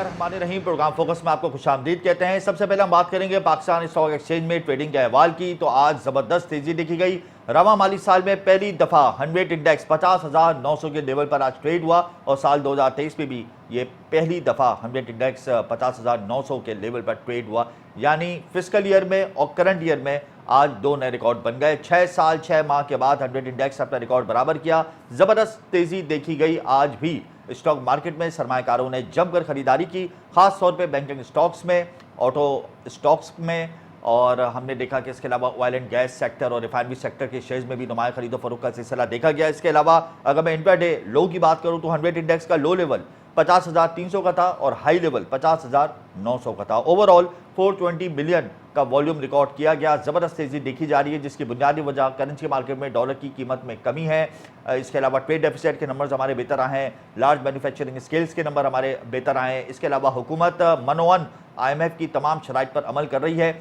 बिस्मिल्लाहिर्रहमानिर्रहीम। Programme focus में आपको खुशामदीद कहते हैं। सबसे पहले हम बात करेंगे पाकिस्तान स्टॉक एक्सचेंज में ट्रेडिंग के अहवाल की। तो आज ज़बरदस्त तेजी देखी गई। रवा माली साल में पहली दफ़ा 100 इंडेक्स 50,900 के लेवल पर आज ट्रेड हुआ और साल 2023 में भी ये पहली दफ़ा 100 इंडेक्स 50,900 के लेवल पर ट्रेड हुआ। यानी फिस्कल ईयर में और करंट ईयर में आज दो नए रिकॉर्ड बन गए। 6 साल 6 माह के बाद 100 इंडेक्स अपना रिकॉर्ड बराबर किया। ज़बरदस्त तेजी देखी गई। आज भी स्टॉक मार्केट में सरमायाकारों ने जमकर खरीदारी की, खास तौर पे बैंकिंग स्टॉक्स में, ऑटो स्टॉक्स में, और हमने देखा कि इसके अलावा ऑयल एंड गैस सेक्टर और रिफाइनरी सेक्टर के शेयर्स में भी नुमाया खरीदो फरोख्त का सिलसिला देखा गया। इसके अलावा अगर मैं इंट्राडे लो की बात करूं तो 100 इंडेक्स का लो लेवल 50,300 का था और हाई लेवल 50,900 का था। ओवरऑल 420 मिलियन का वॉल्यूम रिकॉर्ड किया गया। ज़बरदस्त तेज़ी देखी जा रही है, जिसकी बुनियादी वजह करेंसी मार्केट में डॉलर की कीमत में कमी है। इसके अलावा ट्रेड डेफिसिट के नंबर्स हमारे बेहतर आए हैं, लार्ज मैन्युफैक्चरिंग स्केल्स के नंबर हमारे बेहतर आए हैं। इसके अलावा हुकूमत मनोवन IMF की तमाम शराइत पर अमल कर रही है।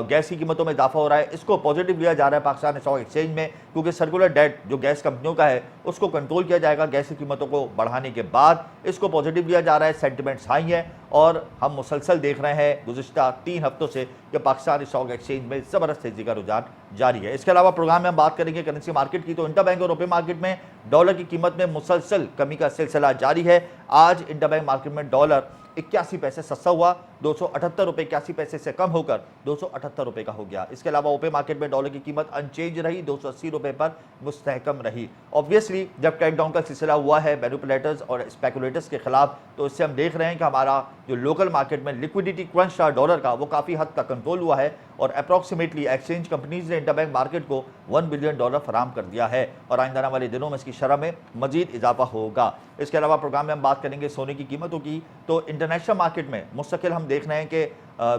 गैस की कीमतों में इजाफा हो रहा है, इसको पॉजिटिव लिया जा रहा है पाकिस्तान स्टॉक एक्सचेंज में, क्योंकि सर्कुलर डेट जो गैस कंपनियों का है उसको कंट्रोल किया जाएगा गैस की कीमतों को बढ़ाने के बाद। इसको पॉजिटिव लिया जा रहा है, सेंटिमेंट्स हाई है और हम मुसलसल देख रहे हैं गुज़िश्ता 3 हफ्तों से कि पाकिस्तान स्टॉक एक्सचेंज में ज़बरदस्त तेज़ी का रुझान जारी है। इसके अलावा प्रोग्राम में हम बात करेंगे करेंसी मार्केट की। तो इंटरबैंक और रुपये मार्केट में डॉलर की कीमत में मुसलसल कमी का सिलसिला जारी है। आज इंटरबैंक मार्केट में डॉलर 81 पैसे सस्ता हुआ, 278 रुपये 81 पैसे से कम होकर 278 रुपये का हो गया। इसके अलावा ओपन मार्केट में डॉलर की कीमत अनचेंज रही, 280 रुपये पर मुस्तहकम रही। ऑब्वियसली जब ट्रेड डाउन का सिलसिला हुआ है मैनिपुलेटर्स और स्पेकुलेटर्स के खिलाफ, तो इससे हम देख रहे हैं कि हमारा जो लोकल मार्केट में लिक्विडिटी क्रंच था डॉलर का, वो काफ़ी हद तक कंट्रोल हुआ है और अप्रॉक्सीमेटली एक्सचेंज कंपनीज ने इंटरबैंक मार्केट को $1 बिलियन फराम कर दिया है और आइंदा आने वाले दिनों में इसकी शरह में मजीद इजाफा होगा। इसके अलावा प्रोग्राम में हम बात करेंगे सोने की कीमतों की। तो इंटरनेशनल मार्केट में मुस्तकिल हम देख रहे हैं कि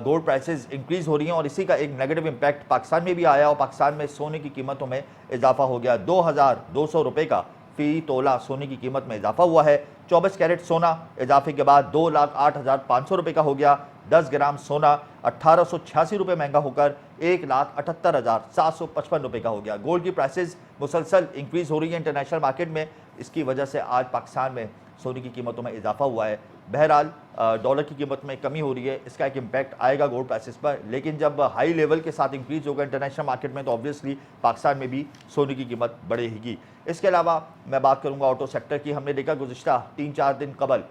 गोल्ड प्राइसेस इंक्रीज हो रही हैं और इसी का एक नेगेटिव इंपैक्ट पाकिस्तान में भी आया और पाकिस्तान में सोने की कीमतों में इजाफा हो गया। 2,200 रुपये का फी तोला सोने की कीमत में इजाफा हुआ है। 24 कैरेट सोना इजाफे के बाद 2,08,500 रुपये का हो गया। 10 ग्राम सोना 1,886 रुपये महंगा होकर 1,78,755 रुपये का हो गया। गोल्ड की प्राइसेस मुसलसल इंक्रीज हो रही है इंटरनेशनल मार्केट में, इसकी वजह से आज पाकिस्तान में सोने की कीमतों में इजाफा हुआ है। बहरहाल डॉलर की कीमत में कमी हो रही है, इसका एक इम्पैक्ट आएगा गोल्ड प्राइसेस पर, लेकिन जब हाई लेवल के साथ इंक्रीज होगा इंटरनेशनल मार्केट में तो ऑब्वियसली पाकिस्तान में भी सोने की कीमत बढ़ेगी। इसके अलावा मैं बात करूंगा ऑटो सेक्टर की। हमने देखा गुज़िश्ता 3-4 दिन कबल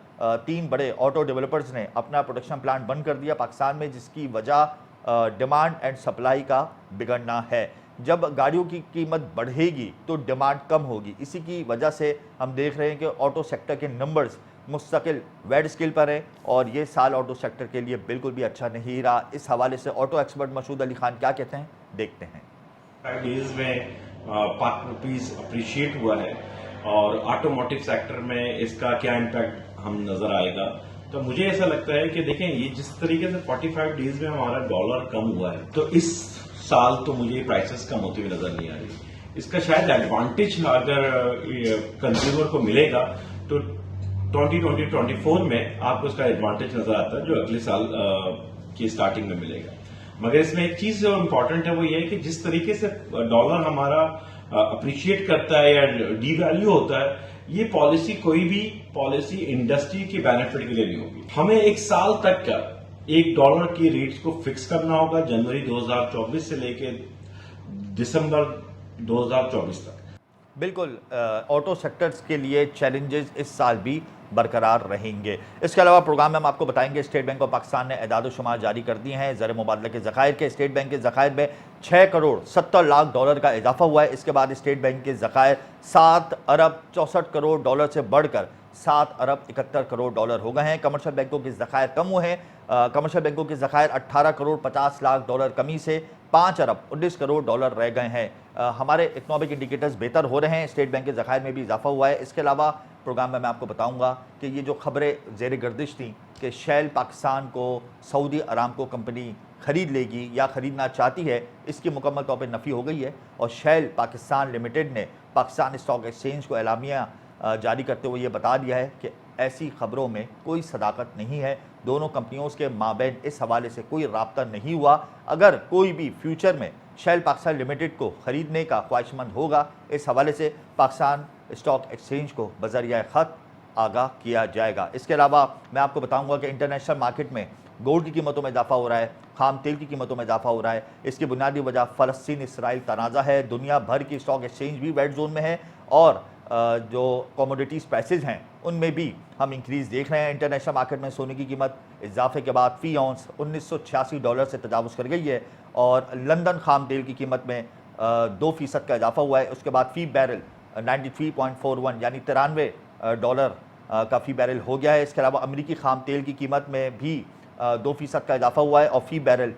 3 बड़े ऑटो डेवलपर्स ने अपना प्रोडक्शन प्लांट बंद कर दिया पाकिस्तान में, जिसकी वजह डिमांड एंड सप्लाई का बिगड़ना है। जब गाड़ियों की कीमत बढ़ेगी तो डिमांड कम होगी, इसी की वजह से हम देख रहे हैं कि ऑटो सेक्टर के नंबर्स मुस्तकिल वेड स्केल पर है और ये साल ऑटो सेक्टर के लिए बिल्कुल भी अच्छा नहीं रहा। इस हवाले से ऑटो एक्सपर्ट मसूद अली खान क्या कहते हैं, देखते हैं। 5 डेज में ₹5 अप्रिशिएट हुआ है और ऑटोमोटिव सेक्टर में इसका क्या इम्पैक्ट हम नजर आएगा। तो मुझे ऐसा लगता है कि देखें, ये जिस तरीके से 45 डेज में हमारा डॉलर कम हुआ है, तो इस साल तो मुझे प्राइसेस कम होती हुई नजर नहीं आ रही। इसका शायद एडवांटेज अगर कंज्यूमर को मिलेगा तो 2024 में आपको इसका एडवांटेज नजर आता है जो अगले साल की स्टार्टिंग में मिलेगा। मगर इसमें एक चीज जो इम्पोर्टेंट है वो ये है कि जिस तरीके से डॉलर हमारा अप्रिशिएट करता है या डीवैल्यू होता है, ये पॉलिसी कोई भी पॉलिसी इंडस्ट्री के बेनिफिट के लिए नहीं होगी। हमें एक साल तक का $1 की रेट्स को फिक्स करना होगा, जनवरी 2024 से लेके दिसंबर 2024 तक। बिल्कुल ऑटो सेक्टर्स के लिए चैलेंजेस इस साल भी बरकरार रहेंगे। इसके अलावा प्रोग्राम में हम आपको बताएंगे स्टेट बैंक ऑफ पाकिस्तान ने एदाद शुमार जारी कर दिए हैं। ज़र मुबादला के ज़खायर के स्टेट बैंक के ज़खायर में 6 करोड़ 70 लाख डॉलर का इजाफा हुआ है। इसके बाद स्टेट बैंक के ज़खायर 7 अरब 64 करोड़ डॉलर से बढ़कर 7 अरब 71 करोड़ डॉलर हो गए हैं। कमर्शियल बैंकों के ज़खायर कम हुए हैं। कमर्शियल बैंकों के ज़खायर 18 करोड़ 50 लाख डॉलर कमी से 5 अरब 19 करोड़ डॉलर रह गए हैं। हमारे इकनॉमिक इंडिकेटर्स बेहतर हो रहे हैं, स्टेट बैंक के ज़खायर में भी इजाफा हुआ है। इसके अलावा प्रोग्राम में मैं आपको बताऊंगा कि ये जो खबरें ज़ेर गर्दिश थी कि शेल पाकिस्तान को सऊदी अरामको कंपनी खरीद लेगी या ख़रीदना चाहती है, इसकी मुकम्मल तौर पर नफ़ी हो गई है और शेल पाकिस्तान लिमिटेड ने पाकिस्तान स्टॉक एक्सचेंज को एलामिया जारी करते हुए ये बता दिया है कि ऐसी खबरों में कोई सदाकत नहीं है। दोनों कंपनियों के माबैन इस हवाले से कोई राब्ता नहीं हुआ। अगर कोई भी फ्यूचर में शेल पाकिस्तान लिमिटेड को ख़रीदने का ख्वाहिशमंद होगा, इस हवाले से पाकिस्तान स्टॉक एक्सचेंज को बज़रिया ख़त आगाह किया जाएगा। इसके अलावा मैं आपको बताऊंगा कि इंटरनेशनल मार्केट में गोल्ड की कीमतों में इजाफा हो रहा है, खाम तेल की कीमतों में इजाफा हो रहा है। इसकी बुनियादी वजह फ़लस्तीन इसराइल तनाज़ा है। दुनिया भर की स्टॉक एक्सचेंज भी रेड जोन में है और जो कमोडिटीज़ प्राइसेज हैं उनमें भी हम इंक्रीज़ देख रहे हैं। इंटरनेशनल मार्केट में सोने की कीमत इजाफे के बाद फ़ी औंस $1986 से तजावुज़ कर गई है और लंदन खाम तेल की कीमत में 2% का इजाफा हुआ है। उसके बाद फ़ी बैरल 93.41 यानी $93 का फ़ी बैरल हो गया है। इसके अलावा अमरीकी खाम तेल की कीमत में भी 2% का इजाफा हुआ है और फ़ी बैरल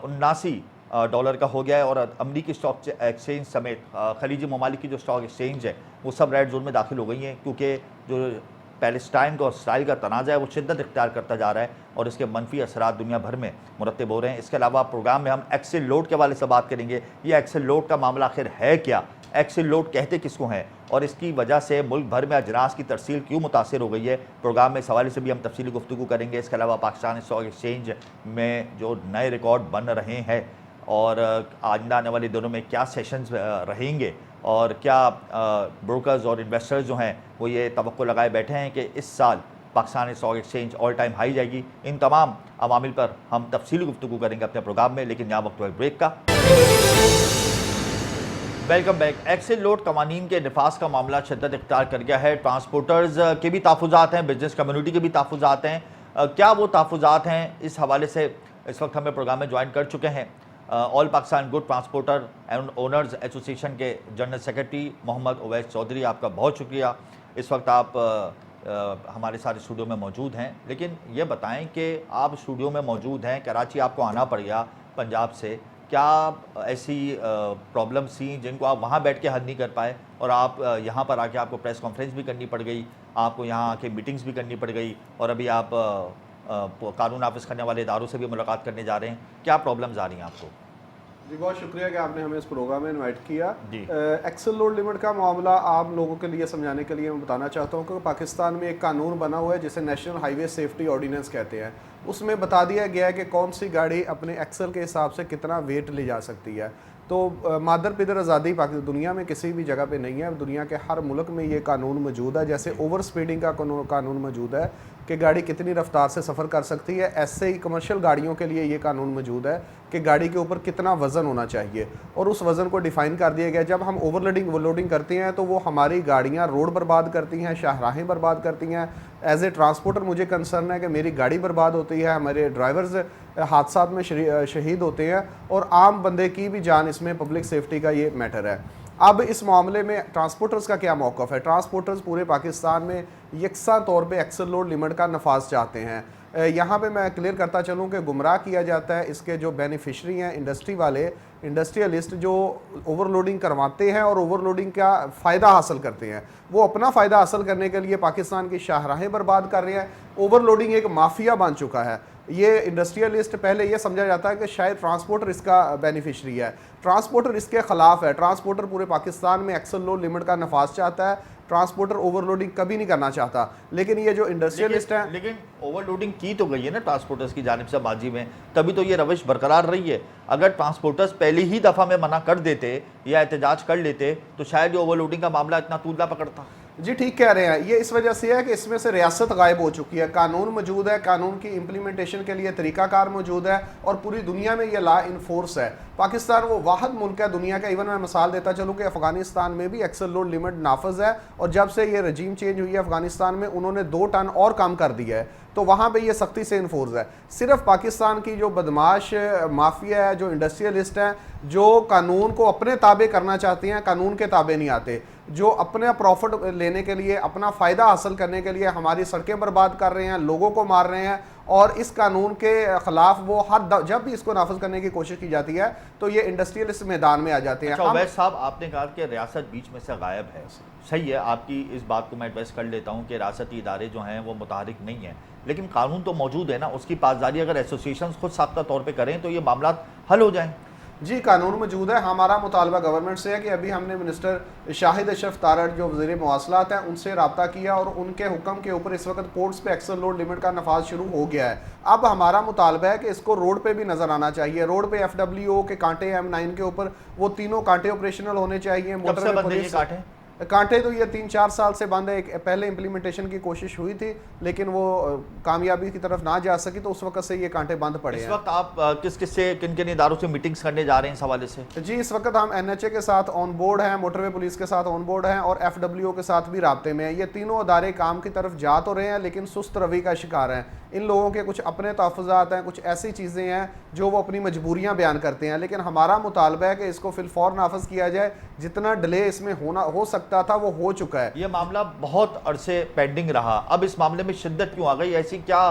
$79 का हो गया है। और अमरीकी स्टॉक एक्सचेंज समेत खलीजी ममालिक की जो स्टॉक एक्सचेंज है वो सब रेड जोन में दाखिल हो गई हैं, क्योंकि जो पैलेस्टाइन का और इसराइल का तनाज़ा है वो शिद्दत इख्तियार करता जा रहा है और इसके मनफी असरात दुनिया भर में मुरतब हो रहे हैं। इसके अलावा प्रोग्राम में हम एक्सेल लोड के हवाले से बात करेंगे। ये एक्सेल लोड का मामला आखिर है क्या, एक्सेल लोड कहते किसको हैं और इसकी वजह से मुल्क भर में अजनास की तरसील क्यों मुतासर हो गई है। प्रोग्राम में इस हवाले से भी हम तफसीली गुफ्तगू करेंगे। इसके अलावा पाकिस्तान स्टॉक एक्सचेंज में जो नए रिकॉर्ड बन रहे हैं और आइंदा आने वाले दिनों में क्या सेशंस रहेंगे और क्या ब्रोकर्स और इन्वेस्टर्स जो हैं वो ये तवक्को लगाए बैठे हैं कि इस साल Pakistan stock exchange all time high जाएगी। इन तमाम अवामिल पर हम तफसीली गुफ्तगू करेंगे अपने प्रोग्राम में, लेकिन यहाँ वक्त है ब्रेक का। Welcome back. एक्सेल लोड कवानीन के नफाज का मामला शिद्दत इख्तियार कर गया है। ट्रांसपोर्टर्स के भी तहफ़्फ़ुज़ात हैं, बिजनेस कम्युनिटी के भी तहफ़्फ़ुज़ात हैं। क्या वो तहफ़्फ़ुज़ात हैं, इस हवाले से इस वक्त हमें प्रोग्राम में ज्वाइन कर चुके हैं all Pakistan good transporter and owners association के जनरल सेक्रेटरी मोहम्मद उवैस चौधरी। आपका बहुत शुक्रिया, इस वक्त आप हमारे साथ स्टूडियो में मौजूद हैं। लेकिन ये बताएं कि आप स्टूडियो में मौजूद हैं, कराची आपको आना पड़ गया पंजाब से, क्या ऐसी प्रॉब्लम्स थी जिनको आप वहाँ बैठ के हल नहीं कर पाए और आप यहाँ पर आके आपको प्रेस कॉन्फ्रेंस भी करनी पड़ गई, आपको यहाँ आके मीटिंग्स भी करनी पड़ गई और अभी आप कानून नाफिज करने वाले इदारों से भी मुलाकात करने जा रहे हैं। क्या प्रॉब्लम्स आ रही हैं आपको? जी बहुत शुक्रिया कि आपने हमें इस प्रोग्राम में इनवाइट किया। जी एक्सेल लोड लिमिट का मामला आम लोगों के लिए समझाने के लिए मैं बताना चाहता हूँ कि पाकिस्तान में एक कानून बना हुआ है जिसे नेशनल हाईवे सेफ्टी ऑर्डिनेंस कहते हैं। उसमें बता दिया गया है कि कौन सी गाड़ी अपने एक्सेल के हिसाब से कितना वेट ले जा सकती है। तो मादर पिदर आज़ादी दुनिया में किसी भी जगह पे नहीं है, दुनिया के हर मुल्क में ये कानून मौजूद है। जैसे ओवर स्पीडिंग का कानून मौजूद है कि गाड़ी कितनी रफ्तार से सफ़र कर सकती है, ऐसे ही कमर्शियल गाड़ियों के लिए ये कानून मौजूद है कि गाड़ी के ऊपर कितना वज़न होना चाहिए और उस वज़न को डिफ़ाइन कर दिया गया। जब हम लोडिंग करते हैं तो वो हमारी गाड़ियाँ रोड बर्बाद करती हैं, शाहराहें बर्बाद करती हैं। एज ए ट्रांसपोर्टर मुझे कंसर्न है कि मेरी गाड़ी बर्बाद होती है, हमारे ड्राइवर्स हादसा में शहीद होते हैं और आम बंदे की भी जान इसमें पब्लिक सेफ्टी का ये मैटर है। अब इस मामले में ट्रांसपोर्टर्स का क्या मौक़िफ़ है? ट्रांसपोर्टर्स पूरे पाकिस्तान में यकसा तौर पे एक्सेल लोड लिमिट का नफाज चाहते हैं। यहाँ पे मैं क्लियर करता चलूँ कि गुमराह किया जाता है। इसके जो बेनिफिशरी हैं इंडस्ट्री वाले, इंडस्ट्रियलिस्ट जो ओवरलोडिंग करवाते हैं और ओवरलोडिंग का फ़ायदा हासिल करते हैं, वो अपना फ़ायदा हासिल करने के लिए पाकिस्तान की शाहराहें बर्बाद कर रहे हैं। ओवरलोडिंग एक माफिया बन चुका है। ये इंडस्ट्रियलिस्ट पहले ये समझा जाता है कि शायद ट्रांसपोर्टर इसका बेनिफिशरी है, ट्रांसपोर्टर इसके ख़िलाफ़ है। ट्रांसपोर्टर पूरे पाकिस्तान में एक्सेल लोड लिमिट का नफाज चाहता है, ट्रांसपोर्टर ओवरलोडिंग कभी नहीं करना चाहता। लेकिन ये जो इंडस्ट्रियलिस्ट हैं, लेकिन ओवरलोडिंग की तो गई है ना ट्रांसपोर्टर्स की जानिब से माजी में, तभी तो ये रविश बरकरार रही है। अगर ट्रांसपोर्टर्स पहली ही दफ़ा में मना कर देते या एहतजाज कर लेते तो शायद ये ओवरलोडिंग का मामला इतना तूल ना पकड़ता। जी ठीक कह रहे हैं। ये इस वजह से है कि इसमें से रियासत गायब हो चुकी है, कानून मौजूद है, कानून की इम्प्लीमेंटेशन के लिए तरीकाकार मौजूद है और पूरी दुनिया में ये लॉ इन्फोर्स है। पाकिस्तान वो वाहिद मुल्क है दुनिया का, इवन मैं मिसाल देता चलूँ कि अफगानिस्तान में भी एक्सेल लोड लिमिट नाफज है और जब से ये रजीम चेंज हुई है अफगानिस्तान में उन्होंने 2 टन और कम कर दिया है, तो वहाँ पे ये सख्ती से इन्फोर्स है। सिर्फ पाकिस्तान की जो बदमाश माफिया है, जो इंडस्ट्रियलिस्ट हैं, जो कानून को अपने ताबे करना चाहते हैं, कानून के ताबे नहीं आते, जो अपने प्रॉफिट लेने के लिए, अपना फ़ायदा हासिल करने के लिए हमारी सड़कें बर्बाद कर रहे हैं, लोगों को मार रहे हैं और इस कानून के ख़िलाफ़ वो जब भी इसको नाफिज करने की कोशिश की जाती है तो ये इंडस्ट्रियलिस्ट मैदान में आ जाते हैं। अच्छा उवैस साहब, आपने कहा कि रियासत बीच में से गायब है, सही है, आपकी इस बात को मैं एडवाइस कर लेता हूँ कि रियासती इदारे जो हैं वो मुतहरिक नहीं हैं, लेकिन कानून तो मौजूद है ना, उसकी पासदारी अगर एसोसिएशन खुद साख्ता तौर पर करें तो ये मामला हल हो जाएँ। जी कानून मौजूद है। हमारा मुतालबा गवर्नमेंट से है कि अभी हमने मिनिस्टर शाहिद अशरफ तारड़ जो वज़ीर मवासलात हैं उनसे रब्ता किया और उनके हुक्म के ऊपर इस वक्त कोर्ट्स पे एक्सेल लोड लिमिट का नफाज शुरू हो गया है। अब हमारा मुतालबा है कि इसको रोड पे भी नज़र आना चाहिए। रोड पे FWO के कांटे M9 के ऊपर वो तीनों कांटे ऑपरेशनल होने चाहिए। मोटर कांटे कांटे तो ये 3-4 साल से बंद है। एक पहले इम्प्लीमेंटेशन की कोशिश हुई थी लेकिन वो कामयाबी की तरफ ना जा सकी, तो उस वक्त से ये कांटे बंद पड़े इस हैं। वक्त आप किस किस से, किन किन इदारों से मीटिंग्स करने जा रहे हैं इस हवाले से? जी, इस वक्त हम NHA के साथ ऑन बोर्ड हैं, मोटरवे पुलिस के साथ ऑन बोर्ड हैं और FWO के साथ भी राब्ते में हैं। ये तीनों अदारे काम की तरफ जा तो रहे हैं लेकिन सुस्त रवि का शिकार हैं। इन लोगों के कुछ अपने तहफ़्फ़ुज़ात हैं, कुछ ऐसी चीज़ें हैं जो वो अपनी मजबूरियां बयान करते हैं, लेकिन हमारा मुतालबा है कि इसको फिलफौर नाफज किया जाए। जितना डिले इसमें हो सकता था वो हो चुका है। ये मामला बहुत अरसे पेंडिंग रहा, अब इस मामले में शिद्दत क्यों आ गई? ऐसी क्या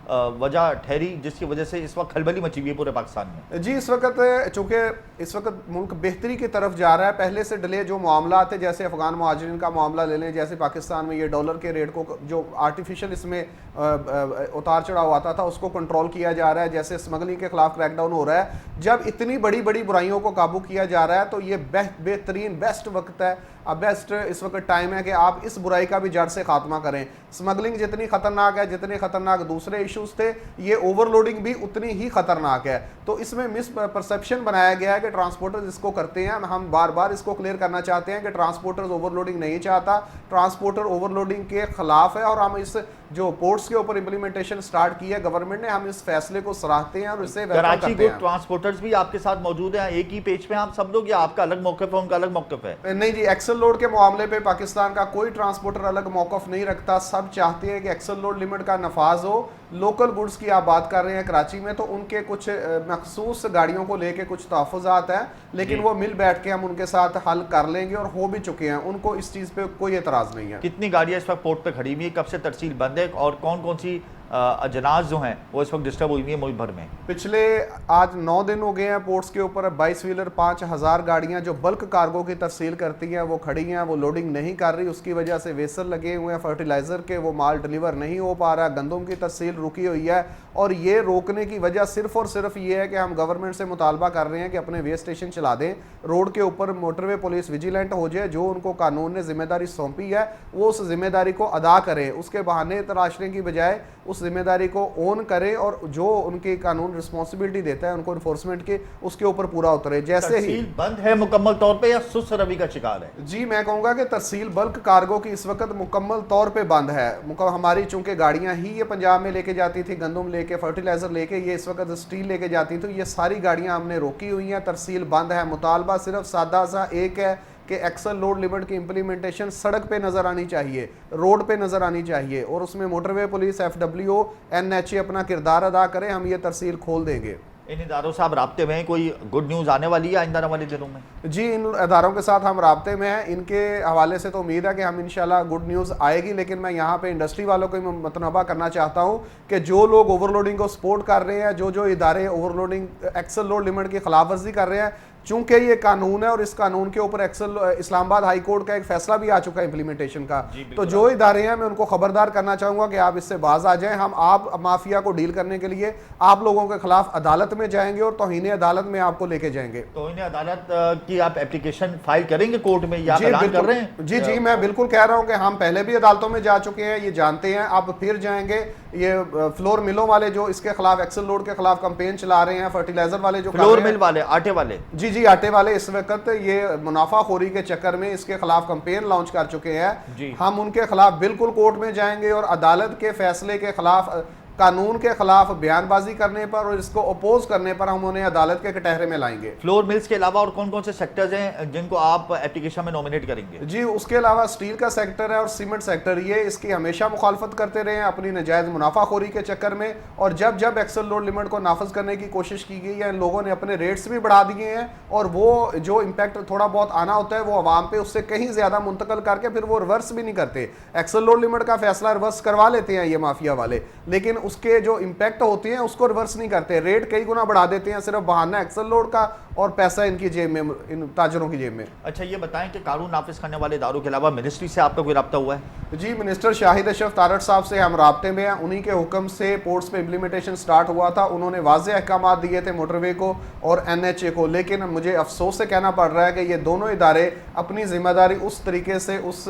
वजह ठहरी जिसकी वजह से इस वक्त खलबली मची हुई है पूरे पाकिस्तान में? जी, इस वक्त चूँकि इस वक्त मुल्क बेहतरी की तरफ जा रहा है। पहले से डिले जो मामला थे, जैसे अफगान मुहाजिरीन का मामला ले लें, जैसे पाकिस्तान में ये डॉलर के रेट को जो आर्टिफिशियल इसमें उतार चढ़ाव आता था उसको कंट्रोल किया जा रहा है, जैसे स्मगलिंग के खिलाफ क्रैकडाउन हो रहा है। जब इतनी बड़ी बड़ी बुराइयों को काबू किया जा रहा है तो ये बेहतरीन बेस्ट वक्त है, अब बेस्ट इस वक्त टाइम है कि आप इस बुराई का भी जड़ से खात्मा करें। स्मगलिंग जितनी खतरनाक है, जितने खतरनाक दूसरे इश्यूज थे, ये ओवरलोडिंग भी उतनी ही खतरनाक है। तो इसमें मिस परसेप्शन बनाया गया है कि ट्रांसपोर्टर्स इसको करते हैं। हम बार बार इसको क्लियर करना चाहते हैं कि ट्रांसपोर्टर्स ओवरलोडिंग नहीं चाहता, ट्रांसपोर्टर ओवरलोडिंग के खिलाफ है। और हम इस जो पोर्ट्स के ऊपर इंप्लीमेंटेशन स्टार्ट की है गवर्नमेंट ने, हम इस फैसले को सराहते हैं और इसे कराची को ट्रांसपोर्टर्स भी आपके साथ मौजूद हैं, एक ही पेज पे आप सब लोग, या आपका अलग मौक़िफ़ है, उनका अलग मौक़िफ़ है? नहीं जी, एक्सल लोड के मामले पे पाकिस्तान का कोई ट्रांसपोर्टर अलग मौक़िफ़ नहीं रखता। सब चाहते हैं कि एक्सल लोड लिमिट का नफाज हो। लोकल गुड्स की आप बात कर रहे हैं कराची में, तो उनके कुछ मखसूस गाड़ियों को लेके कुछ तहफ़्फ़ुज़ात हैं, लेकिन वो मिल बैठ के हम उनके साथ हल कर लेंगे और हो भी चुके हैं। उनको इस चीज़ पे कोई एतराज़ नहीं है। कितनी गाड़ियाँ इस वक्त पोर्ट पे खड़ी हुई है, कब से तरसील बंद है, और कौन कौन सी अजनास जो हैं वो इस वक्त डिस्टर्ब हुई है मुल्क भर में? पिछले आज 9 दिन हो गए हैं पोर्ट्स के ऊपर 22 व्हीलर 5000 गाड़ियां जो बल्क कार्गो की तरसील करती हैं वो खड़ी हैं, वो लोडिंग नहीं कर रही। उसकी वजह से वेसल लगे हुए हैं फर्टिलाइज़र के, वो माल डिलीवर नहीं हो पा रहा। गंदम की तरसील रुकी हुई है और ये रोकने की वजह सिर्फ और सिर्फ ये है कि हम गवर्नमेंट से मुतालबा कर रहे हैं कि अपने वे स्टेशन चला दें, रोड के ऊपर मोटरवे पुलिस विजिलेंट हो जाए, जो उनको कानून ने जिम्मेदारी सौंपी है वो उस जिम्मेदारी को अदा करें। उसके बहाने तराशने की बजाय उस जिम्मेदारी को ओन करें और जो उनकी कानून रिस्पॉन्सिबिलिटी देता है उनको इन्फोर्समेंट के, उसके ऊपर पूरा उतरे। जैसे ही बंद है मुकम्मल तौर पे या सुस्त रवि का शिकार है? जी, मैं कहूँगा कि तरसील बल्क कार्गो की इस वक्त मुकम्मल तौर पे बंद है। हमारी चूंकि गाड़ियाँ ही ये पंजाब में लेके जाती थी, गंदम लेके, फर्टिलाइज़र लेके, ये इस वक्त स्टील लेके जाती थी, ये सारी गाड़ियाँ हमने रोकी हुई हैं, तरसील बंद है। मुतालबा सिर्फ सादा सा एक है कि एक्सल लोड लिमिट की इंप्लीमेंटेशन सड़क पे नज़र आनी चाहिए, रोड पे नज़र आनी चाहिए और उसमें मोटरवे पुलिस, FWO, NHA अपना किरदार अदा करें। हम ये तरसील खोल देंगे। इन इदारों से आप राब्ते में हैं, कोई गुड न्यूज़ आने वाली है आइंदा वाले दिनों में? जी, इन इदारों के साथ हम राब्ते में हैं। इनके हवाले से तो उम्मीद है कि हम इंशाल्लाह गुड न्यूज़ आएगी, लेकिन मैं यहाँ पे इंडस्ट्री वालों को मतनबा करना चाहता हूँ कि जो लोग ओवरलोडिंग को सपोर्ट कर रहे हैं, जो इदारे ओवरलोडिंग एक्सल लोड लिमिट की खिलाफवर्जी कर रहे हैं, चूंकि ये कानून है और इस कानून के ऊपर इस्लामाबाद हाई कोर्ट का एक फैसला भी आ चुका है इंप्लीमेंटेशन का, तो जो इदारे हैं मैं उनको खबरदार करना चाहूंगा कि आप इससे बाज आ जाएं। हम आप माफिया को डील करने के लिए आप लोगों के खिलाफ अदालत में जाएंगे और तौहीन अदालत में आपको लेके जाएंगे। तौहीन अदालत की आप एप्लीकेशन फाइल करेंगे कोर्ट में, या ऐलान कर रहे हैं? जी, मैं बिल्कुल कह रहा हूँ कि हम पहले भी अदालतों में जा चुके हैं, ये जानते हैं। अब फिर जाएंगे। ये फ्लोर मिलों वाले जो इसके खिलाफ, एक्सल लोड के खिलाफ कंपेन चला रहे हैं, फर्टिलाइजर वाले जो फ्लोर मिल वाले, आटे वाले, जी आटे वाले इस वक्त ये मुनाफाखोरी के चक्कर में इसके खिलाफ कंपेन लॉन्च कर चुके हैं। हम उनके खिलाफ बिल्कुल कोर्ट में जाएंगे और अदालत के फैसले के खिलाफ, कानून के खिलाफ बयानबाजी करने पर और इसको अपोज करने पर हम उन्हें अदालत के कटहरे में लाएंगे। फ्लोर मिल्स के अलावा और कौन कौन से सेक्टर्स हैं जिनको आप एप्लीकेशन में नॉमिनेट करेंगे? जी, उसके अलावा स्टील का सेक्टर है और सीमेंट सेक्टर, ये इसकी हमेशा मुखालफत करते रहे हैं अपनी नजायज़ मुनाफाखोरी के चक्कर में। और जब जब एक्सल लोड लिमिट को नाफज करने की कोशिश की गई है, इन लोगों ने अपने रेट्स भी बढ़ा दिए हैं और वो जो इम्पैक्ट थोड़ा बहुत आना होता है वो आवाम पे उससे कहीं ज़्यादा मुंतकल करके फिर वो रिवर्स भी नहीं करते। एक्सल लोड लिमिट का फैसला रिवर्स करवा लेते हैं ये माफिया वाले, लेकिन उसके जो इम्पैक्ट होती है उसको रिवर्स नहीं करते, रेट कई गुना बढ़ा देते हैं, सिर्फ बहाना एक्सल लोड का और पैसा इनकी जेब में, इन ताजरों की जेब में। अच्छा, ये बताएं कि कानून नाफिज करने वाले इदारों के अलावा मिनिस्ट्री से आपका कोई रब्ता हुआ है? जी, मिनिस्टर शाहिद अशरफ तारड़ साहब से हम राब्ते में हैं। उन्हीं के हुक्म से पोर्ट्स पे इंप्लीमेंटेशन स्टार्ट हुआ था। उन्होंने वाज़ेह अहकाम दिए थे मोटरवे को और NHA को, लेकिन मुझे अफसोस से कहना पड़ रहा है कि ये दोनों इदारे अपनी जिम्मेदारी उस तरीके से, उस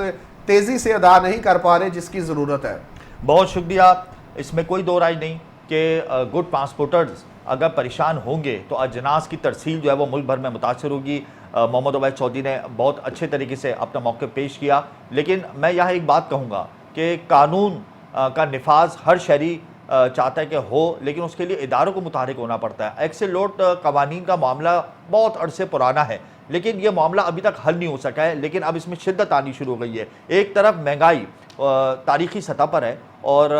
तेज़ी से अदा नहीं कर पा रहे जिसकी ज़रूरत है। बहुत शुक्रिया, इसमें कोई दो राय नहीं। कि गुड ट्रांसपोर्टर्स अगर परेशान होंगे तो अजनास की तरसील जो है वो मुल्क भर में मुतासर होगी। मोहम्मद उबैद चौधरी ने बहुत अच्छे तरीके से अपना मौक़िफ़ पेश किया, लेकिन मैं यहाँ एक बात कहूँगा कि कानून का निफाज हर शहरी चाहता है कि हो, लेकिन उसके लिए इदारों को मुतहरिक होना पड़ता है। एक्सेल लोड कवानीन का मामला बहुत अरसे पुराना है, लेकिन ये मामला अभी तक हल नहीं हो सका है, लेकिन अब इसमें शिद्दत आनी शुरू हो गई है। एक तरफ महंगाई तारीखी सतह पर है और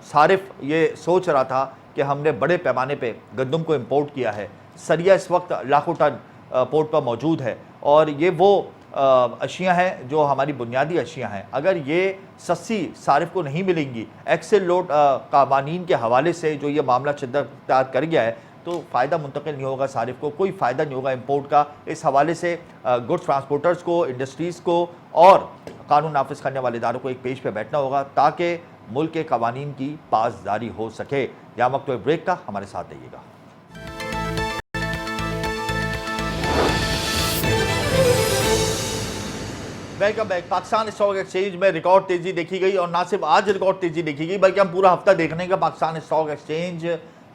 सारिफ ये सोच रहा था कि हमने बड़े पैमाने पे गंदम को इंपोर्ट किया है। सरिया इस वक्त लाखों टन पोर्ट पर मौजूद है और ये वो अशियाँ हैं जो हमारी बुनियादी अशियाँ हैं। अगर ये सस्ती सारिफ को नहीं मिलेंगी, एक्सेल लोड कावानीन के हवाले से जो ये मामला शिद्दत इख्तियार कर गया है, तो फ़ायदा मुंतकिल नहीं होगा सारिफ को, कोई फ़ायदा नहीं होगा इंपोर्ट का। इस हवाले से गुड्स ट्रांसपोर्टर्स को, इंडस्ट्रीज़ को और कानून नाफिज करने वाले इदारों को एक पेज पे बैठना होगा ताकि मुल्क के कवानीन की पासदारी हो सके। यहाँ वक्त ब्रेक का, हमारे साथ रहिएगा। Welcome back. Pakistan stock exchange में रिकॉर्ड तेजी देखी गई और ना सिर्फ आज रिकॉर्ड तेजी देखी गई बल्कि हम पूरा हफ्ता देखने का पाकिस्तान स्टॉक एक्सचेंज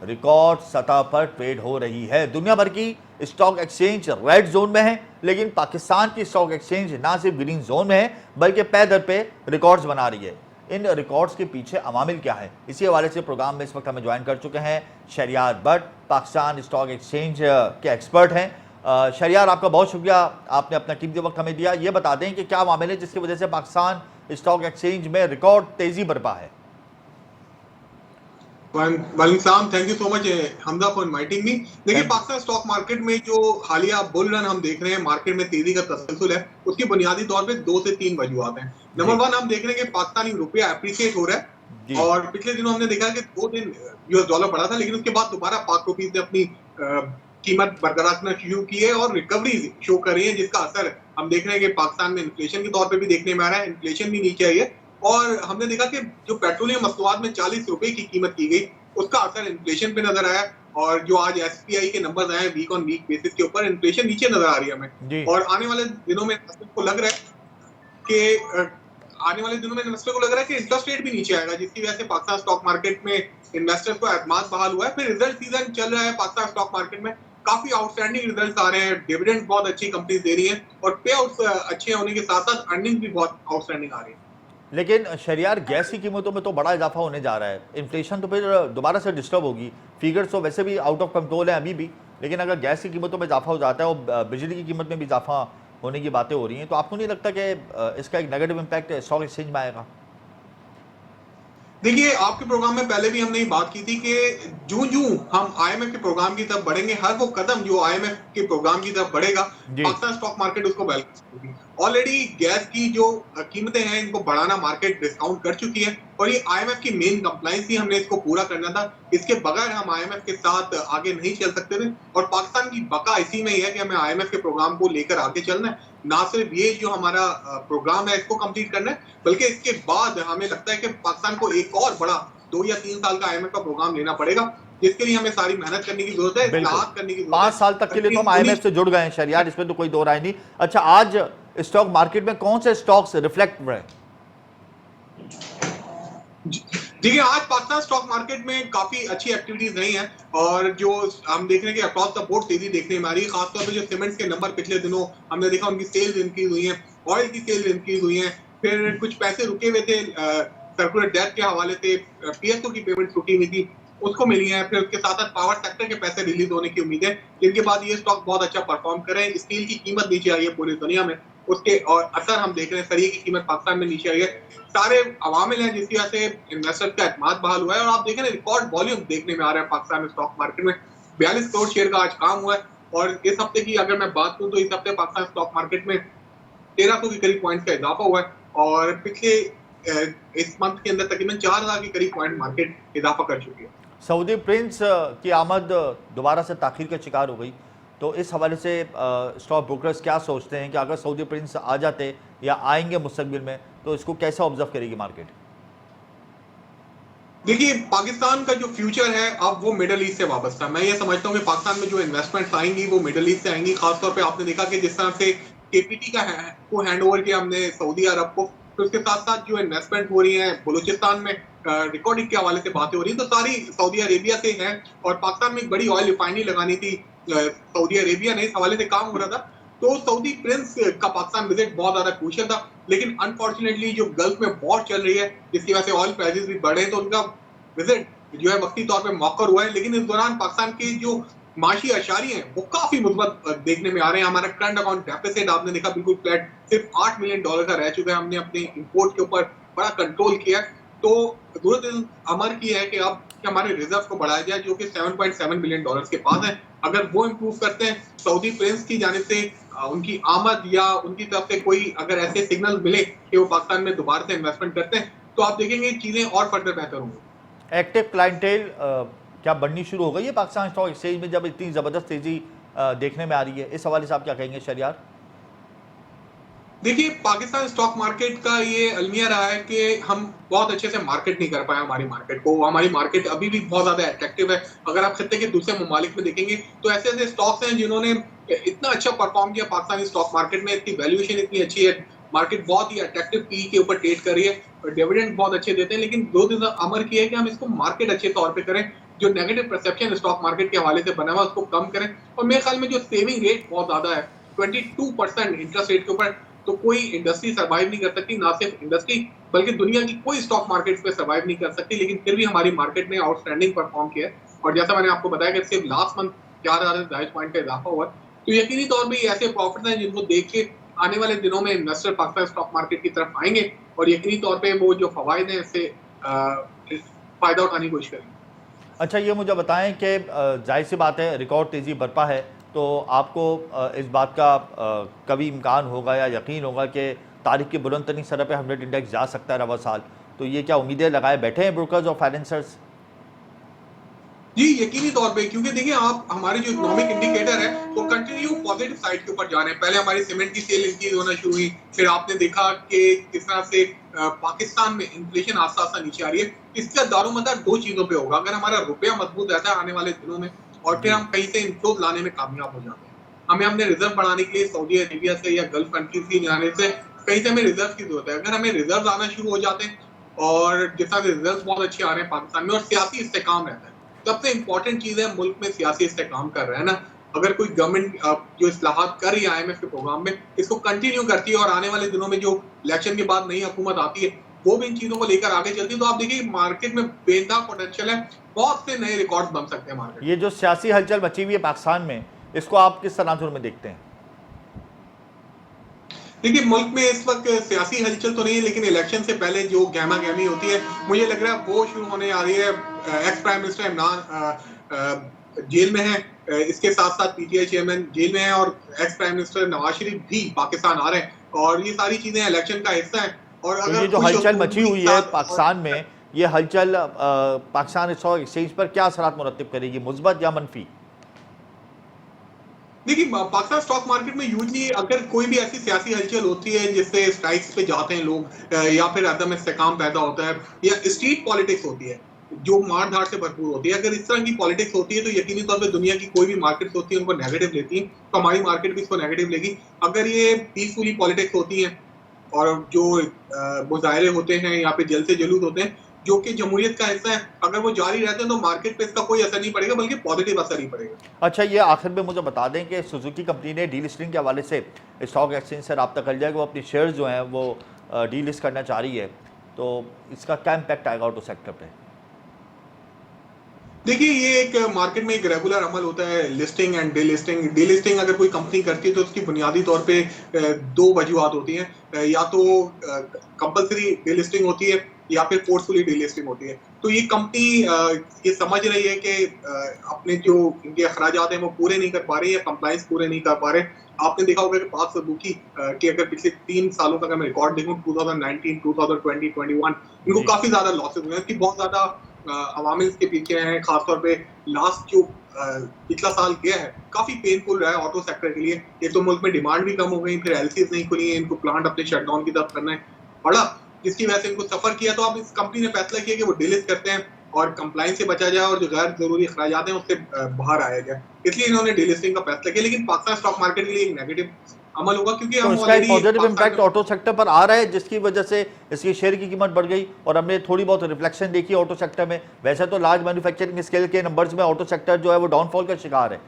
रिकॉर्ड सतह पर ट्रेड हो रही है। दुनिया भर की स्टॉक एक्सचेंज रेड जोन में है, लेकिन पाकिस्तान की स्टॉक एक्सचेंज ना सिर्फ ग्रीन जोन में है बल्कि पै दर पे रिकॉर्ड्स बना रही है। इन रिकॉर्ड्स के पीछे अवामिल क्या है, इसी हवाले से प्रोग्राम में इस वक्त हमें ज्वाइन कर चुके हैं शहरियार भट्ट, पाकिस्तान स्टॉक एक्सचेंज के एक्सपर्ट हैं। शहरियार, आपका बहुत शुक्रिया, आपने अपना कीमती वक्त हमें दिया। ये बता दें कि क्या मामले है जिसकी वजह से पाकिस्तान स्टॉक एक्सचेंज में रिकॉर्ड तेजी बरपा है। वालेकुम, thank you so much Hamza for inviting me. देखिए, पाकिस्तान स्टॉक मार्केट में जो हालिया बुल रन हम देख रहे हैं, मार्केट में तेजी का तसलसल है, उसकी बुनियादी तौर पे 2 से 3 वजूहात हैं। नंबर 1, हम देख रहे हैं कि पाकिस्तानी रुपया एप्रिशिएट हो रहा है और पिछले दिनों हमने देखा कि 2 दिन यूएस डॉलर बढ़ा था, लेकिन उसके बाद दोबारा पाक रुपीज ने अपनी कीमत बरकरार रखना शुरू की है और रिकवरी शो कर रही है, जिसका असर हम देख रहे हैं कि पाकिस्तान में इन्फ्लेशन के तौर पे भी देखने में आ रहा है। इन्फ्लेशन भी नीचे आई है और हमने देखा कि जो पेट्रोलियम मसनूआत में 40 रुपए की कीमत की गई, उसका असर इन्फ्लेशन पे नजर आया और जो आज एसपीआई के नंबर्स आए वीक ऑन वीक बेसिस के ऊपर, इन्फ्लेशन नीचे नजर आ रही है हमें। और आने वाले दिनों में इन्वेस्टर को लग रहा है कि इंटरेस्ट रेट भी नीचे आएगा, जिसकी वजह से पाकिस्तान स्टॉक मार्केट में इन्वेस्टर्स को एतमाद बहाल हुआ है। फिर रिजल्ट सीजन चल रहा है पाकिस्तान स्टॉक मार्केट में, काफी आउटस्टैंडिंग रिजल्ट्स आ रहे हैं, डिविडेंड बहुत अच्छी कंपनीज दे रही हैं और पे आउट्स अच्छे होने के साथ साथ अर्निंग भी बहुत आउटस्टैंडिंग आ रही है। लेकिन शहरियार, गैस की कीमतों में तो बड़ा इजाफा होने जा रहा है, इन्फ्लेशन तो फिर दोबारा से डिस्टर्ब होगी। फिगर्स तो वैसे भी आउट ऑफ कंट्रोल है अभी भी, लेकिन अगर गैस की कीमतों में इजाफा हो जाता है और बिजली की कीमत में भी इजाफा होने की बातें हो रही हैं, तो आपको नहीं लगता कि इसका एक नेगेटिव इम्पैक्ट स्टॉक एक्सचेंज में आएगा? देखिए, आपके प्रोग्राम में पहले भी हमने ये बात की थी कि जूं हम आईएमएफ के प्रोग्राम की तरफ बढ़ेंगे, हर वो कदम जो आईएमएफ के प्रोग्राम की तरफ बढ़ेगा, पाकिस्तान स्टॉक मार्केट उसको वेलकम करेगी। ऑलरेडी गैस की जो कीमतें हैं, इनको बढ़ाना मार्केट डिस्काउंट कर चुकी है और ये आईएमएफ की मेन कंप्लायंस थी, हमने इसको पूरा करना था। इसके बगैर हम आईएमएफ के साथ आगे नहीं चल सकते थे और पाकिस्तान की बका इसी में ही है कि हमें आईएमएफ के प्रोग्राम को लेकर आगे चलना है। ना सिर्फ ये जो हमारा प्रोग्राम है इसको कंप्लीट करना है, बल्कि इसके बाद हमें लगता है कि पाकिस्तान को एक और बड़ा 2 या 3 साल का आईएमएफ का प्रोग्राम लेना पड़ेगा, जिसके लिए हमें सारी मेहनत करने की जरूरत है, इस्लाहात करने की जरूरत है। 5 साल तक के लिए तो हम आईएमएफ से जुड़ गए हैं शहरियार, इसमें तो कोई दो राय नहीं। अच्छा, आज स्टॉक मार्केट में कौन से स्टॉक्स रिफ्लेक्ट हुए? देखिए, आज पाकिस्तान स्टॉक मार्केट में काफी अच्छी एक्टिविटीज रही हैं और जो हम देख रहे हैं कि अक्रॉस द बोर्ड तेजी देखने में आ रही है। खासतौर पे जो सीमेंट्स के नंबर पिछले दिनों हमने देखा, उनकी सेल्स इंक्रीज हुई हैं, ऑयल की सेल्स इंक्रीज हुई हैं, फिर कुछ पैसे रुके हुए थे सर्कुलर डेट के हवाले से, पीएसओ की पेमेंट रुकी हुई थी, उसको मिली है। फिर उसके साथ साथ पावर सेक्टर के पैसे रिलीज होने की उम्मीद है, जिनके बाद ये स्टॉक बहुत अच्छा परफॉर्म कर रहे हैं। स्टील की कीमत नीचे आई है पूरी दुनिया में, उसके और असर हम देख रहे हैं। सरिये की कीमत पाकिस्तान में नीचे आई है। सारे अवामिल हैं जिसकी वजह से इन्वेस्टर का एतमाद बहाल हुआ है और आप देखें रिकॉर्ड वॉल्यूम देखने में आ रहा है पाकिस्तान में स्टॉक मार्केट में। 42 करोड़ शेयर का आज काम हुआ है और इस हफ्ते की अगर मैं बात करूं तो इस हफ्ते पाकिस्तान स्टॉक मार्केट में 1300 के करीब पॉइंट्स का इजाफा हुआ है और पिछले इस मंथ के अंदर तकरीबन 4000 के करीब पॉइंट मार्केट इजाफा कर चुकी है। सऊदी प्रिंस की आमद दोबारा से ताखीर का शिकार हो गई, तो इस हवाले से स्टॉक ब्रोकर्स क्या सोचते हैं कि अगर सऊदी प्रिंस आ जाते या आएंगे मुस्तकबिल में, तो इसको कैसे ऑब्जर्व करेगी मार्केट? देखिए, पाकिस्तान का जो फ्यूचर है अब वो मिडिल ईस्ट से वाबस्ता है। मैं ये समझता हूँ कि पाकिस्तान में जो इन्वेस्टमेंट्स आएंगी वो मिडिल ईस्ट से आएंगी। खासतौर पे आपने देखा कि जिस तरह से केपीटी को हैंड ओवर किया हमने सऊदी अरब को, तो उसके साथ साथ जो इन्वेस्टमेंट हो रही है बलूचिस्तान में रिकॉर्डिंग के हवाले से बातें हो रही हैं, तो सारी सऊदी अरेबिया से हैं और पाकिस्तान में एक बड़ी ऑयल रिफाइनरी लगानी थी सऊदी अरेबिया ने, इस हवाले से काम हो रहा था। तो सऊदी प्रिंस का पाकिस्तान विजिट बहुत ज्यादा क्रूशियल था, लेकिन अनफॉर्चुनेटली जो गल्फ में वॉर चल रही है जिसकी वजह से ऑयल प्राइसेस भी बढ़े, तो उनका विजिट जो है वक्ती तौर पे मौखर हुआ है। लेकिन इस दौरान पाकिस्तान के जो माशी अशारी हैं वो काफी मुस्बत देखने में आ रहे हैं। हमारा करंट अकाउंट डेफिसिट आपने देखा बिल्कुल फ्लैट, सिर्फ $8 मिलियन का रह चुका है। हमने अपने इंपोर्ट के ऊपर बड़ा कंट्रोल किया। तो जरूरत अमर की है कि अब कि हमारे रिजर्व को बढ़ाया जाए, जो कि $7.7 बिलियन के पास है। अगर वो इम्प्रूव करते हैं सऊदी प्रिंस की जानिब से उनकी आमद या उनकी तरफ से कोई अगर ऐसे सिग्नल मिले कि वो पाकिस्तान में दोबारा से इन्वेस्टमेंट करते हैं, तो आप देखेंगे चीजें और फर्दर बेहतर होंगी। एक्टिव क्लाइंटेल क्या बढ़नी शुरू हो गई है पाकिस्तान स्टॉक एक्सचेंज में, जब इतनी ज़बरदस्त तेज़ी देखने में आ रही है? इस हवाले से आप क्या कहेंगे शरियार? देखिए, पाकिस्तान स्टॉक मार्केट का ये अलमिया रहा है कि हम बहुत अच्छे से मार्केट नहीं कर पाए हमारी मार्केट को। हमारी मार्केट अभी भी बहुत ज्यादा अट्रैक्टिव है। अगर आप खत्ते के दूसरे ममालिक में देखेंगे तो ऐसे ऐसे स्टॉक्स हैं जिन्होंने इतना अच्छा परफॉर्म किया पाकिस्तानी स्टॉक मार्केट में, इतनी वैल्यूएशन इतनी अच्छी है, मार्केट बहुत ही अट्रैक्टिव पी के ऊपर ट्रेड कर रही है और डिविडेंड बहुत अच्छे देते हैं। लेकिन दो दिन अमर किया है कि हम इसको मार्केट अच्छे तौर पर करें, जो नेगेटिव परसेप्शन स्टॉक मार्केट के हवाले से बना हुआ उसको कम करें। और मेरे ख्याल में जो सेविंग रेट बहुत ज्यादा है 22% इंटरेस्ट रेट के ऊपर, तो कोई इंडस्ट्री सर्वाइव नहीं कर सकती, ना सिर्फ इंडस्ट्री बल्कि दुनिया की कोई स्टॉक मार्केट पे सर्वाइव नहीं कर सकती। लेकिन फिर भी हमारी मार्केट ने आउटस्टैंडिंग परफॉर्म किया है। और जैसा मैंने आपको बताया कि सिर्फ लास्ट मंथ 4,000 पॉइंट का इजाफा हुआ, तो यकीनी तौर पर ये ऐसे प्रॉफिट हैं जिनको देख के आने वाले दिनों में इन्वेस्टर पाकिस्तान स्टॉक मार्केट की तरफ आएंगे और यकीनी तौर पर वो जो फवायद हैं इससे फायदा उठाने की कोशिश करेंगे। अच्छा, ये मुझे बताएं कि जाहिर सी बात है रिकॉर्ड तेज़ी बरपा है, तो आपको इस बात का कभी इम्कान होगा या यकीन होगा कि तारीख की बुलंद तरीन सतह पे 100 इंडेक्स जा सकता है रवा साल? तो ये क्या उम्मीदें लगाए बैठे हैं ब्रोकर्स और फाइनेंसर्स? जी, यकीनी तौर पे, क्योंकि देखिए आप हमारे जो इकोनॉमिक इंडिकेटर है वो कंटिन्यू पॉजिटिव साइड के ऊपर जा रहे हैं। पहले हमारी सीमेंट की सेल इंक्रीज होना शुरू हुई, फिर आपने देखा कि किस तरह से पाकिस्तान में इन्फ्लेशन आस्ता आस्ता नीचे आ रही है। इसका दारोमदार दो चीजों पे होगा, अगर हमारा रुपया मजबूत रहता है आने वाले दिनों में और फिर हम कहीं से इनफ्लोज लाने में कामयाब हो जाते हैं। हमें अपने रिजर्व बढ़ाने के लिए सऊदी अरेबिया से या गल्फ कंट्रीज की जाने से कहीं से हमें रिजर्व की जरूरत है। अगर हमें रिजर्व आना शुरू हो जाते हैं और जिस तरह से रिजल्ट बहुत अच्छे आ रहे हैं पाकिस्तान में और सियासी इस्तेकाम रहता है, सबसे इंपॉर्टेंट चीज है मुल्क में सियासी इस्तेकाम कर रहा है ना। अगर कोई गवर्नमेंट जो इस्लाहात कर रही है IMF के प्रोग्राम में, इसको कंटिन्यू करती है और आने वाले दिनों में जो इलेक्शन के बाद नई हुकूमत आती है वो भी इन चीजों को लेकर आगे चलती है, तो आप देखिए मार्केट में बेनकाब पोटेंशियल है, बहुत से नए रिकॉर्ड बन सकते हैं मार्केट। ये जो सियासी हलचल मची हुई है पाकिस्तान में, इसको आप किस तनाजुर में देखते हैं? देखिए, मुल्क में इस वक्त सियासी हलचल तो नहीं है, लेकिन इलेक्शन से पहले जो गहमा गहमी होती है मुझे लग रहा है वो शुरू होने आ रही है। Ex prime minister Imran jail में है, इसके साथ साथ PTI चेयरमैन जेल में है और x prime minister Nawaz Sharif भी पाकिस्तान आ रहे हैं और ये सारी चीजें इलेक्शन का हिस्सा है। और अगर ये जो हलचल मची हुई है पाकिस्तान में, ये हलचल पाकिस्तान स्टॉक एक्सचेंज पर क्या असरात मुरत्तिब करेगी, मुस्बत या मनफी? देखिए, पाकिस्तान स्टॉक मार्केट में यूजली अगर कोई भी ऐसी सियासी हलचल होती है जिससे स्ट्राइक्स पे जाते हैं लोग या फिर अदम इस्तेकाम पैदा होता है या स्ट्रीट पॉलिटिक्स होती है जो मार धाड़ से भरपूर होती है, अगर इस तरह की पॉलिटिक्स होती है तो यकीनी तौर पे दुनिया की कोई भी मार्केट्स होती है उनको नेगेटिव लेती है, तो हमारी मार्केट भी इसको नेगेटिव लेगी। अगर ये पीसफुली पॉलिटिक्स होती है और जो मुजाहरे होते हैं या फिर जल से जुलूस होते हैं जो कि जमहूरियत का हिस्सा है, अगर वो जारी रहते हैं तो मार्केट पे इसका कोई असर नहीं पड़ेगा बल्कि पॉजिटिव असर ही पड़ेगा। अच्छा, ये आखिर में मुझे बता दें कि सुजुकी कंपनी ने डीलिस्टिंग के हवाले से स्टॉक एक्सचेंज से रब्ता कर लिया कि वो अपनी शेयर्स जो हैं वो डीलिस्ट करना चाह रही है, तो इसका क्या इम्पैक्ट आएगा ऑटो सेक्टर पे? देखिए, ये एक मार्केट में एक रेगुलर अमल होता है, लिस्टिंग एंड डीलिस्टिंग। डीलिस्टिंग अगर कोई कंपनी करती है तो उसकी बुनियादी तौर पे दो वजूहत होती हैं, या तो कंपलसरी डीलिस्टिंग होती है या फिर फोर्सफुली डीलिस्टिंग होती है। तो ये कंपनी ये समझ रही है कि अपने जो इनके अखराजात हैं वो पूरे नहीं कर पा रहे या कंप्लायंस पूरे नहीं कर पा रहे। आपने देखा होगा कि पाक सदूकी के अगर पिछले 3 सालों का मैं रिकॉर्ड देखूं 2019, 2020, 21 इनको काफी ज्यादा लॉसेस हुए हैं। इसकी बहुत ज्यादा अवामिल के पीछे हैं, खासतौर पे लास्ट जो पिछला साल गया है काफी पेनफुल रहा है ऑटो सेक्टर के लिए। एक तो मुल्क में डिमांड भी कम हो गई, फिर LCs नहीं खुली है, इनको प्लांट अपने शटडाउन की तरफ करना पड़ा, जिसकी वजह से इनको सफर किया। तो अब इस कंपनी ने फैसला किया कि वो डिलिस्ट करते हैं और कंप्लायंस से बचा जाए और जो गैर जरूरी अखराजात हैं उससे बाहर आया जाए, इसलिए इन्होंने डिलिस्टिंग का फैसला किया। लेकिन पाकिस्तान स्टॉक मार्केट के लिए एक नेगेटिव अमल होगा, क्योंकि तो हम इसका एक already positive impact auto sector पर आ रहा है, जिसकी वजह से इसकी शेयर की कीमत बढ़ गई और हमने थोड़ी बहुत रिफ्लेक्शन देखी ऑटो सेक्टर में। वैसे तो लार्ज मैन्युफैक्चरिंग स्केल के नंबर्स में ऑटो सेक्टर जो है वो डाउनफॉल का शिकार है।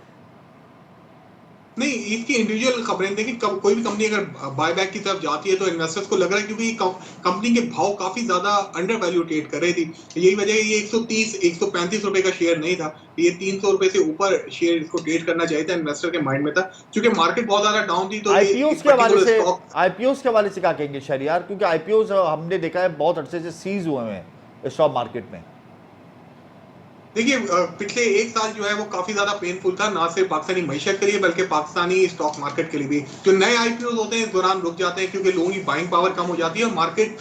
नहीं, इसकी इंडिविजुअल खबरें देखिए, कोई भी कंपनी अगर बायबैक की तरफ जाती है तो इन्वेस्टर्स को लग रहा है, क्योंकि कंपनी के भाव काफी ज्यादा अंडर वैल्यू ट्रेड कर रही थी। यही वजह है ये 130-135 रुपए का शेयर नहीं था, ये 300 रुपए से ऊपर शेयर इसको ट्रेड करना चाहिए था, इन्वेस्टर के माइंड में था। क्योंकि मार्केट बहुत ज्यादा डाउन थी तो आईपीओस के हवाले से क्या कहेंगे शहरियार, क्योंकि आईपीओस हमने देखा है बहुत अरसे से सीज हुए हैं स्टॉक मार्केट में। देखिए, पिछले एक साल जो है वो काफी ज्यादा पेनफुल था, ना सिर्फ पाकिस्तानी मईशत के लिए बल्कि पाकिस्तानी स्टॉक मार्केट के लिए भी। जो नए आईपीओ होते हैं इस दौरान रुक जाते हैं, क्योंकि लोगों की बाइंग पावर कम हो जाती है और मार्केट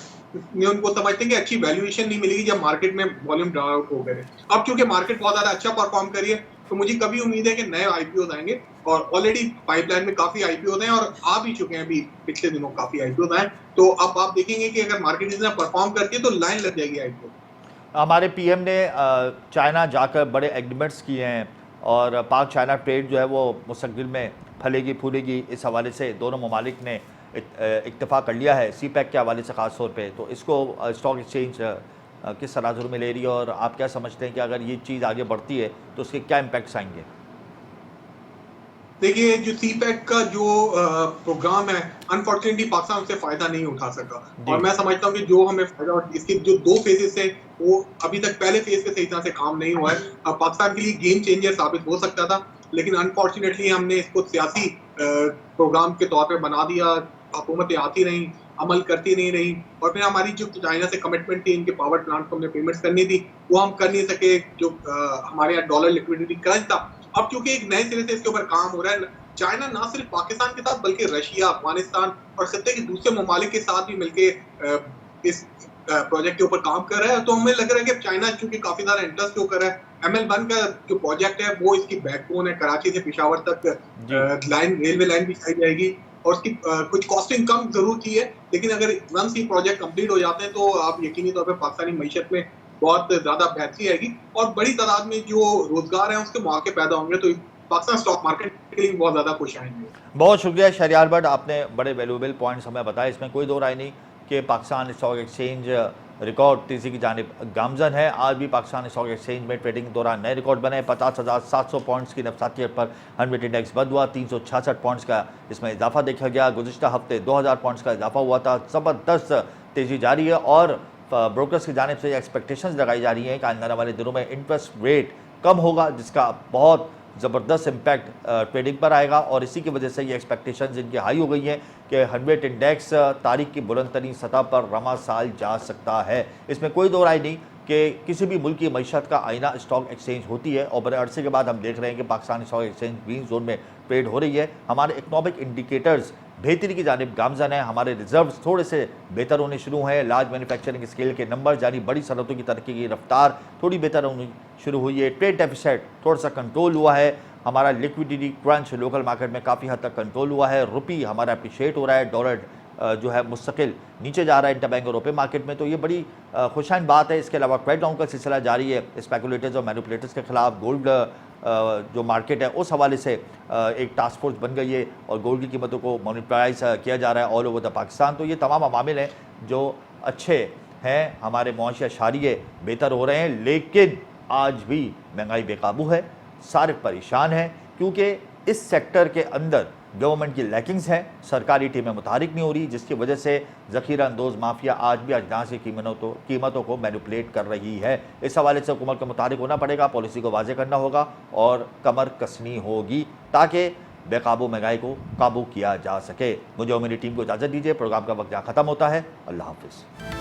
में उनको समझते हैं कि अच्छी वैल्यूएशन नहीं मिलेगी जब मार्केट में वॉल्यूम ड्रॉ आउट हो गए। अब क्योंकि मार्केट बहुत ज्यादा अच्छा परफॉर्म करी है, तो मुझे कभी उम्मीद है कि नए आईपीओ आएंगे, और ऑलरेडी पाइपलाइन में काफी आईपीओ हैं और आ भी चुके हैं, अभी पिछले दिनों काफी आईपीओ आए। तो अब आप देखेंगे कि अगर मार्केट इतना परफॉर्म करती है तो लाइन लग जाएगी आईपीओ। हमारे पीएम ने चाइना जाकर बड़े एग्रीमेंट्स किए हैं और पाक चाइना ट्रेड जो है वो मुस्तकबिल में फलेगी फूलेगी, इस हवाले से दोनों ममालिक ने इत्तेफाक कर लिया है सी पैक के हवाले से ख़ास तौर पे। तो इसको स्टॉक एक्सचेंज किस तनाजुर में ले रही है और आप क्या समझते हैं कि अगर ये चीज़ आगे बढ़ती है तो उसके क्या इम्पैक्ट्स आएंगे? देखिए, जो सीपैक का जो प्रोग्राम है, अनफॉर्चुनेटली पाकिस्तान उससे फायदा नहीं उठा सका, और मैं समझता हूँ कि जो हमें फायदा, इसके जो 2 फेजेस है वो अभी तक पहले फेज पे सही तरह से काम नहीं हुआ है। अब पाकिस्तान के लिए गेम चेंजर साबित हो सकता था, लेकिन अनफॉर्चुनेटली हमने इसको सियासी प्रोग्राम के तौर पे बना दिया। हुकूमतें आती रही, अमल करती नहीं रही, और फिर हमारी जो चाइना से कमिटमेंट थी इनके पावर प्लांट को हमने पेमेंट्स करनी थी, वो हम कर नहीं सके। जो हमारे यहाँ डॉलर लिक्विडिटी क्रंच था, अब क्योंकि एक नए सिरे से इसके ऊपर काम हो रहा है, चाइना ना सिर्फ पाकिस्तान के साथ बल्कि रशिया, अफगानिस्तान और खत्ते के दूसरे ममालिक के साथ भी मिलके इस प्रोजेक्ट के ऊपर काम कर रहा है। तो हमें लग रहा है कि चाइना चूंकि काफी ज्यादा इंटरेस्ट शो कर रहा है, ML1 का जो प्रोजेक्ट है वो इसकी बैकबोन है, कराची से पेशावर तक लाइन, रेलवे लाइन भी चाहिए जाएगी, और उसकी कुछ कॉस्टिंग कम जरूर की है, लेकिन अगर वंस ये प्रोजेक्ट कंप्लीट हो जाते हैं तो आप यकीनी तौर पर पाकिस्तानी मईशत में बहुत ज्यादा बेहतरी आएगी और बड़ी तादाद में जो रोजगार है उसके मौके पैदा होंगे, तो पाकिस्तान स्टॉक मार्केट के लिए बहुत ज्यादा खुश आएंगे। बहुत शुक्रिया शहरियार भट्ट, आपने बड़े वैल्यूएबल पॉइंट्स हमें बताए। इसमें कोई दो राय नहीं कि पाकिस्तान स्टॉक एक्सचेंज रिकॉर्ड तेजी की जानिब गामजन है। आज भी पाकिस्तान स्टॉक एक्सचेंज में ट्रेडिंग के दौरान नए रिकॉर्ड बने। 50,700 पॉइंट्स की नफसातियत पर हनवेट इंडेक्स बंद हुआ। 366 पॉइंट्स का इसमें इजाफा देखा गया। गुज़िश्ता हफ्ते 2000 पॉइंट्स का इजाफा हुआ था। ज़बरदस्त तेज़ी जारी है और ब्रोकर्स की जानिब से एक्सपेक्टेशंस लगाई जा रही हैं कि आने वाले दिनों में इंटरेस्ट रेट कम होगा, जिसका बहुत ज़बरदस्त इम्पैक्ट ट्रेडिंग पर आएगा, और इसी की वजह से ये एक्सपेक्टेशंस इनकी हाई हो गई हैं कि हनवेट इंडेक्स तारीख की बुलंद तरीन सतह पर रमा साल जा सकता है। इसमें कोई दो राय नहीं कि किसी भी मुल्क की मईशत का आईना स्टॉक एक्सचेंज होती है, और बड़े अरसे के बाद हम देख रहे हैं कि Pakistan stock exchange green zone में ट्रेड हो रही है। हमारे इकनॉमिक इंडिकेटर्स बेहतरी की जानिब गामजन है। हमारे रिजर्व्स थोड़े से बेहतर होने शुरू हैं। लार्ज मैन्युफैक्चरिंग स्केल के नंबर यानी बड़ी सनतों की तरक्की की रफ्तार थोड़ी बेहतर होनी शुरू हुई है। ट्रेड डेफिसिट थोड़ा सा कंट्रोल हुआ है। हमारा लिक्विडिटी क्रंच लोकल मार्केट में काफ़ी हद तक कंट्रोल हुआ है। रुपी हमारा अप्रिशिएट हो रहा है। डॉलर जो है मुस्तकिल नीचे जा रहा है इंटरबैंक और रुपये मार्केट में, तो ये बड़ी खुशाइन बात है। इसके अलावा ट्रेड डाउन का सिलसिला जारी है स्पेकुलेटर्स और मैनिपुलेटर्स के खिलाफ। गोल्ड जो मार्केट है उस हवाले से एक टास्क फोर्स बन गई है और गोल्ड की कीमतों को मॉनिटराइज किया जा रहा है ऑल ओवर द पाकिस्तान। तो ये तमाम अवामिल हैं जो अच्छे हैं। हमारे मुआशी अशारिये बेहतर हो रहे हैं, लेकिन आज भी महंगाई बेकाबू है। सारे परेशान हैं क्योंकि इस सेक्टर के अंदर गवर्नमेंट की लैकिंग्स हैं। सरकारी टीमें मुतहरिक नहीं हो रही, जिसकी वजह से ज़ख़ीरा अंदोज़ माफिया आज भी अजनास की कीमतों को मैनिपुलेट कर रही है। इस हवाले से हुकूमत को मुतहरिक होना पड़ेगा, पॉलिसी को वाज़ेह करना होगा और कमर कसनी होगी ताकि बेकाबू महंगाई को काबू किया जा सके। मुझे और मेरी टीम को इजाज़त दीजिए। प्रोग्राम का वक्त यहाँ ख़त्म होता है। अल्लाह हाफ़िज़।